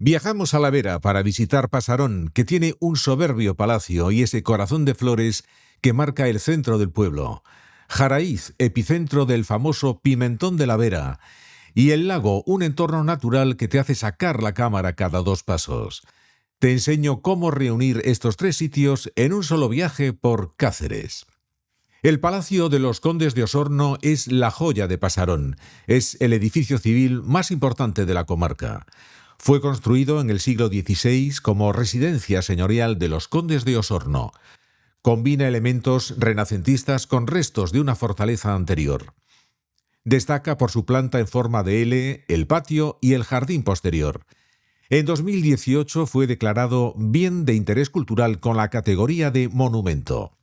Viajamos a La Vera para visitar Pasarón, que tiene un soberbio palacio y ese corazón de flores que marca el centro del pueblo. Jaraíz, epicentro del famoso pimentón de La Vera. Y el lago, un entorno natural que te hace sacar la cámara cada 2 pasos. Te enseño cómo reunir estos 3 sitios en un solo viaje por Cáceres. El Palacio de los Condes de Osorno es la joya de Pasarón. Es el edificio civil más importante de la comarca. Fue construido en el siglo XVI como residencia señorial de los Condes de Osorno. Combina elementos renacentistas con restos de una fortaleza anterior. Destaca por su planta en forma de L, el patio y el jardín posterior. En 2018 fue declarado Bien de Interés Cultural con la categoría de Monumento.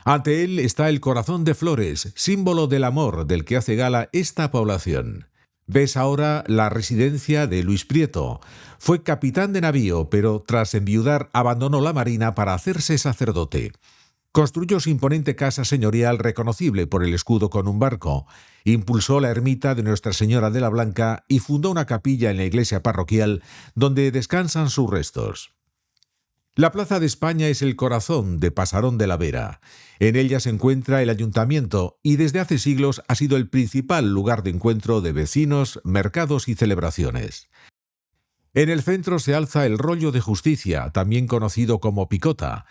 Ante él está el corazón de flores, símbolo del amor del que hace gala esta población. Ves ahora la residencia de Luis Prieto. Fue capitán de navío, pero tras enviudar abandonó la marina para hacerse sacerdote. Construyó su imponente casa señorial reconocible por el escudo con un barco. Impulsó la ermita de Nuestra Señora de la Blanca y fundó una capilla en la iglesia parroquial donde descansan sus restos. La Plaza de España es el corazón de Pasarón de la Vera. En ella se encuentra el ayuntamiento y desde hace siglos ha sido el principal lugar de encuentro de vecinos, mercados y celebraciones. En el centro se alza el rollo de justicia, también conocido como picota.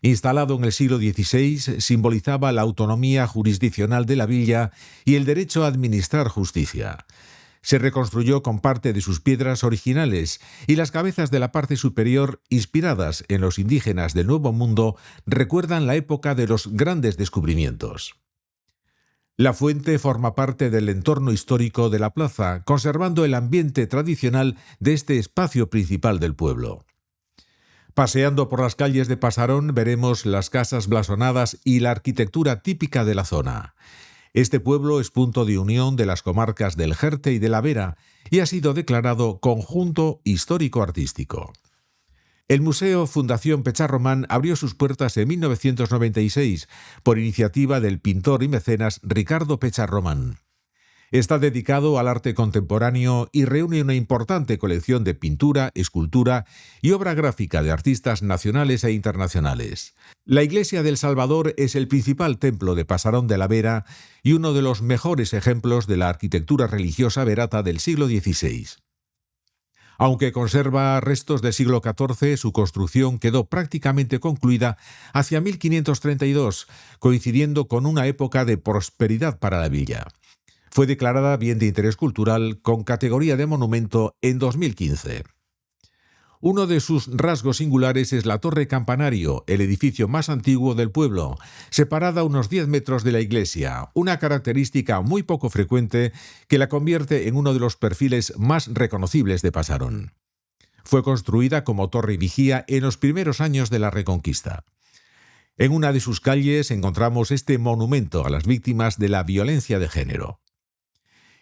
Instalado en el siglo XVI, simbolizaba la autonomía jurisdiccional de la villa y el derecho a administrar justicia. Se reconstruyó con parte de sus piedras originales y las cabezas de la parte superior, inspiradas en los indígenas del Nuevo Mundo, recuerdan la época de los grandes descubrimientos. La fuente forma parte del entorno histórico de la plaza, conservando el ambiente tradicional de este espacio principal del pueblo. Paseando por las calles de Pasarón veremos las casas blasonadas y la arquitectura típica de la zona. Este pueblo es punto de unión de las comarcas del Jerte y de la Vera y ha sido declarado Conjunto Histórico-Artístico. El Museo Fundación Pecharromán abrió sus puertas en 1996 por iniciativa del pintor y mecenas Ricardo Pecharromán. Está dedicado al arte contemporáneo y reúne una importante colección de pintura, escultura y obra gráfica de artistas nacionales e internacionales. La Iglesia del Salvador es el principal templo de Pasarón de la Vera y uno de los mejores ejemplos de la arquitectura religiosa verata del siglo XVI. Aunque conserva restos del siglo XIV, su construcción quedó prácticamente concluida hacia 1532, coincidiendo con una época de prosperidad para la villa. Fue declarada Bien de Interés Cultural con categoría de monumento en 2015. Uno de sus rasgos singulares es la torre campanario, el edificio más antiguo del pueblo, separada a unos 10 metros de la iglesia, una característica muy poco frecuente que la convierte en uno de los perfiles más reconocibles de Pasarón. Fue construida como torre vigía en los primeros años de la Reconquista. En una de sus calles encontramos este monumento a las víctimas de la violencia de género.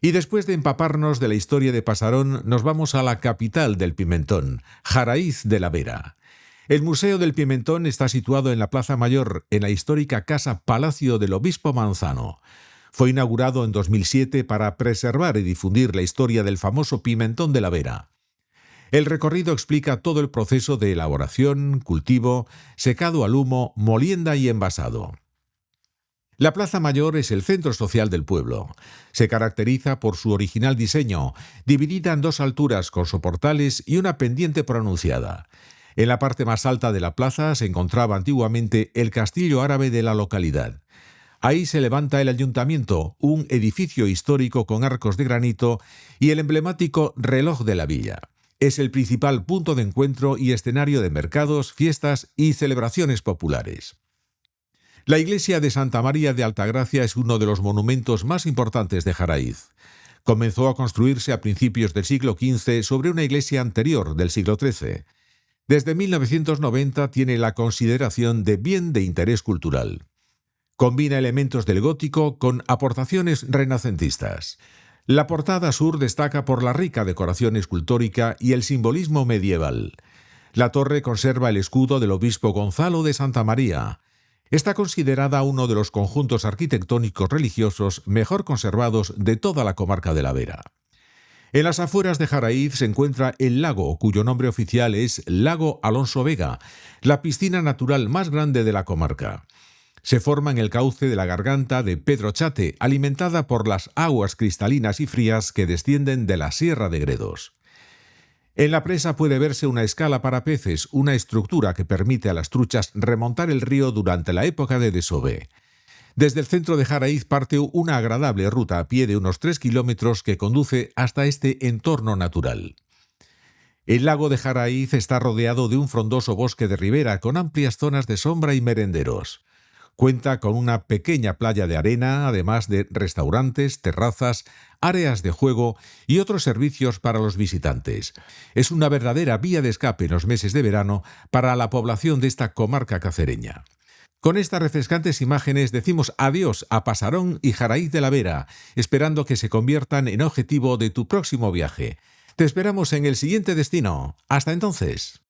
Y después de empaparnos de la historia de Pasarón, nos vamos a la capital del pimentón, Jaraíz de la Vera. El Museo del Pimentón está situado en la Plaza Mayor, en la histórica Casa Palacio del Obispo Manzano. Fue inaugurado en 2007 para preservar y difundir la historia del famoso pimentón de la Vera. El recorrido explica todo el proceso de elaboración, cultivo, secado al humo, molienda y envasado. La Plaza Mayor es el centro social del pueblo. Se caracteriza por su original diseño, dividida en 2 alturas con soportales y una pendiente pronunciada. En la parte más alta de la plaza se encontraba antiguamente el castillo árabe de la localidad. Ahí se levanta el ayuntamiento, un edificio histórico con arcos de granito y el emblemático reloj de la villa. Es el principal punto de encuentro y escenario de mercados, fiestas y celebraciones populares. La iglesia de Santa María de Altagracia es uno de los monumentos más importantes de Jaraíz. Comenzó a construirse a principios del siglo XV sobre una iglesia anterior del siglo XIII. Desde 1990 tiene la consideración de bien de interés cultural. Combina elementos del gótico con aportaciones renacentistas. La portada sur destaca por la rica decoración escultórica y el simbolismo medieval. La torre conserva el escudo del obispo Gonzalo de Santa María. Está considerada uno de los conjuntos arquitectónicos religiosos mejor conservados de toda la comarca de la Vera. En las afueras de Jaraíz se encuentra el lago, cuyo nombre oficial es Lago Alonso Vega, la piscina natural más grande de la comarca. Se forma en el cauce de la garganta de Pedrochate, alimentada por las aguas cristalinas y frías que descienden de la Sierra de Gredos. En la presa puede verse una escala para peces, una estructura que permite a las truchas remontar el río durante la época de desove. Desde el centro de Jaraíz parte una agradable ruta a pie de unos 3 kilómetros que conduce hasta este entorno natural. El lago de Jaraíz está rodeado de un frondoso bosque de ribera con amplias zonas de sombra y merenderos. Cuenta con una pequeña playa de arena, además de restaurantes, terrazas, áreas de juego y otros servicios para los visitantes. Es una verdadera vía de escape en los meses de verano para la población de esta comarca cacereña. Con estas refrescantes imágenes decimos adiós a Pasarón y Jaraíz de la Vera, esperando que se conviertan en objetivo de tu próximo viaje. Te esperamos en el siguiente destino. Hasta entonces.